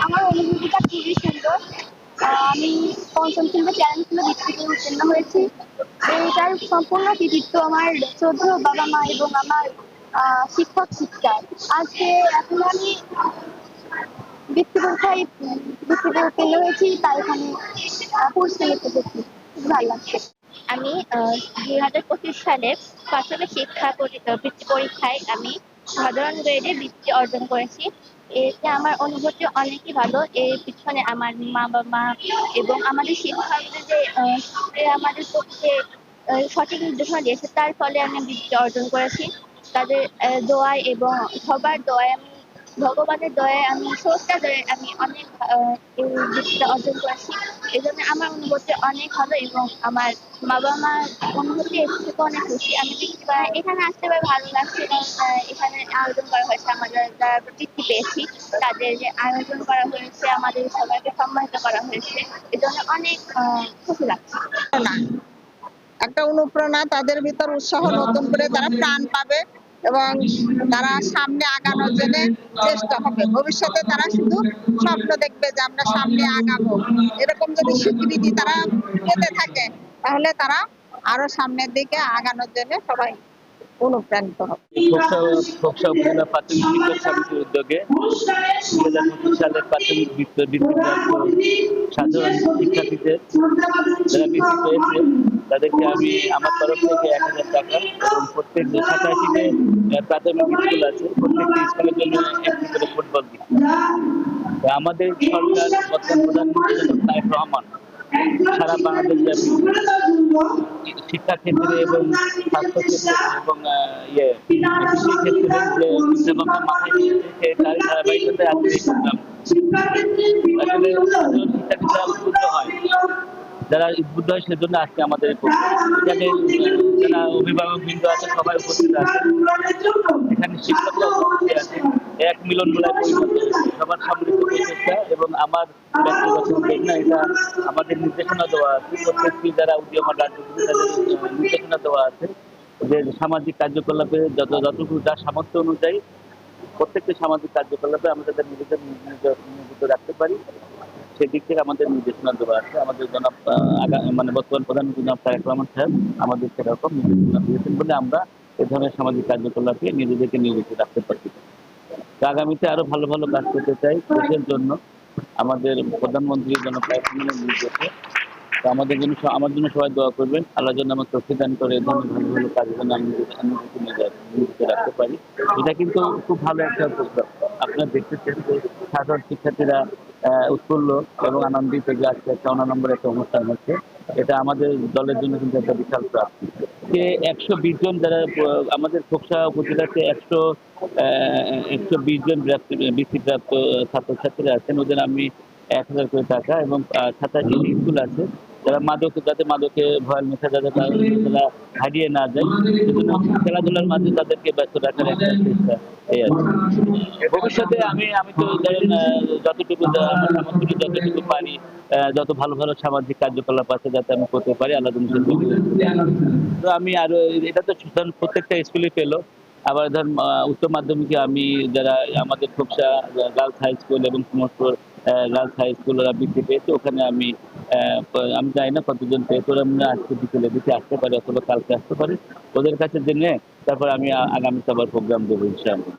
আমার অনুভূতিটা খুবই সুন্দর। আমি পঞ্চম শ্রেণীতে চ্যালেঞ্জগুলো বৃত্তিতে উত্তীর্ণ হয়েছি। এটার সম্পূর্ণ কৃতিত্ব আমার শ্রদ্ধেয় বাবা মা এবং আমার শিক্ষক শিক্ষিকার। আজকে এখন আমি বৃত্তিতে উত্তীর্ণ হয়েছি, তাই এখানে পুরস্কার নিতে পেরেছি। খুব ভালো লাগছে। আমি 2025 সালে প্রাথমিক বৃত্তি পরীক্ষায় আমি সাধারণ গ্রেডে বৃত্তি অর্জন করেছি। এতে আমার অনুভূতি অনেকই ভালো। এর পিছনে আমার মা-বাবা এবং আমাদের শিক্ষকদের যে আমাদের পক্ষে সঠিক নির্দেশনা দিয়েছে, তার ফলে আমি বৃত্তি অর্জন করেছি। তাদের দোয়ায় এবং সবার দোয়ায় ভগবানের দয়ায় স্রষ্টার দয়ায় আমি অনেক এই বৃত্তিটা অর্জন করেছি। এজন্য আমার অনুভূতি অনেক ভালো এবং আমার বাবা-মার অনুভূতি এর থেকে অনেক খুশি। আমি এখানে আসতে পেরে ভালো লাগছে এবং এখানে আয়োজন করা হয়েছে, আমাদের যারা বৃত্তি পেয়েছি তাদের যে আয়োজন করা হয়েছে, আমাদের সবাইকে সম্মানিত করা হয়েছে। এজন্য অনেক খুশি লাগছে। একটা অনুপ্রেরণা, তাদের ভিতর উৎসাহ, নতুন করে তারা প্রাণ পাবে এবং তারা সামনে আগানোর জন্য চেষ্টা হবে। ভবিষ্যতে তারা শুধু স্বপ্ন দেখবে যে আমরা সামনে আগাবো। এরকম যদি স্বীকৃতি তারা পেতে থাকে, তাহলে তারা আরো সামনের দিকে আগানোর জন্য সবাই অনুপ্রাণিত হবে। খোকসা উপজেলা প্রাথমিক শিক্ষক সমিতির উদ্যোগে 2025 সালের প্রাথমিক বৃত্তিপ্রাপ্ত সাধারণ শিক্ষার্থীদের যারা বৃত্তি পেয়েছে তাদেরকে আমি আমার তরফ থেকে 1000 টাকা এবং প্রত্যেক শাখায় প্রাথমিক স্কুল আছে, প্রত্যেকটি স্কুলের জন্য একটি করে ফুটবল দিচ্ছি। আমাদের সরকার বর্তমান প্রধানমন্ত্রী তারেক রহমান সারা বাংলাদেশ ব্যাপী শিক্ষা ক্ষেত্রে এবং স্বাস্থ্য ক্ষেত্রে এবং কৃষি ক্ষেত্রে যে চিন্তাভাবনা মাথায় নিয়েছে তার ধারাবাহিকতায় আজকে এই প্রোগ্রাম। আসলে সাধারণ শিক্ষার্থীরা উদ্বুদ্ধ হয়, যারা উদ্বুদ্ধ হয় সেজন্য আজকে আমাদের এই প্রোগ্রাম। এখানে যারা অভিভাবক বৃন্দ আছে সবাই উপস্থিত আছে, এখানে শিক্ষকরা উপস্থিত আছে। এক মিলন মেলায় পরিণত সবার সম্মিলিত প্রচেষ্টা এবং আমার ব্যক্তিগত উদ্যোগ না, এটা আমাদের নির্দেশনা দেওয়া আছে। প্রত্যেকটি যারা উদীয়মান রাজনীতি তাদের নির্দেশনা দেওয়া আছে যে সামাজিক কার্যকলাপে যতটুকু যার সামর্থ্য অনুযায়ী প্রত্যেকটি সামাজিক কার্যকলাপে আমরা তাদের নিজেদের নিয়োজিত রাখতে পারি, সেদিক থেকে আমাদের নির্দেশনা দেওয়া আছে। আমাদের জনাব বর্তমান প্রধানমন্ত্রী জনাব তারেক রহমান সাহেব আমাদের সেরকম নির্দেশনা দিয়েছেন বলে আমরা এ ধরনের সামাজিক কার্যকলাপে নিজেদেরকে নিয়োজিত রাখতে পারি। আগামীতে আরো ভালো ভালো কাজ করতে চাই দেশের জন্য। আমাদের প্রধানমন্ত্রী জনাব তারেক রহমানের নির্দেশে আমার জন্য সবাই দোয়া করবেন। আল্লাহ যেন আমার তৌফিক দান করে, এই ধরনের ভালো ভালো কাজের জন্য আমি নিয়োজিত রাখতে পারি। এটা কিন্তু খুব ভালো একটা প্রোগ্রাম। আপনারা দেখতেছেন যে সাধারণ শিক্ষার্থীরা উৎফুল্ল এবং আনন্দিত যে আজকে একটা অনানম্বর একটা অনুষ্ঠান হচ্ছে। এটা আমাদের দলের জন্য কিন্তু একটা বিশাল প্রাপ্তি। যে 120 জন যারা আমাদের খোকসা উপজেলাতে 120 জন বৃত্তিপ্রাপ্ত ছাত্রছাত্রীরা আছেন, ওদের আমি 1000 করে টাকা এবং 27টি স্কুল আছে যাতে মাদকে ভয়াল নেশা যাতে তারা হারিয়ে না যায়, সেজন্য খেলাধুলার মাঝে তাদেরকে ব্যস্ত রাখার একটা চেষ্টা এই আছে। ভবিষ্যতে আমি তো ধরেন যতটুকু আমার সামর্থ্য যতটুকু পারি, যত ভালো ভালো সামাজিক কার্যকলাপ আছে যাতে আমি করতে পারি, আল্লাহ তো আমি আরো এটা তো প্রত্যেকটা স্কুলে পেলো। আবার ধর উচ্চ মাধ্যমিকে আমি যারা আমাদের খোকসা গার্লস হাই স্কুল এবং কুমোরপুর গার্লস হাই স্কুল ওরা বৃত্তি পেয়েছে, ওখানে আমি জানি না কতজন পেয়েছে, ওরা মনে আজকে বিকেলে দিকে আসতে পারে অথবা কালকে আসতে পারে। ওদের কাছে জেনে তারপর আমি আগামী সবার প্রোগ্রাম দেবো ইনশাআল্লাহ।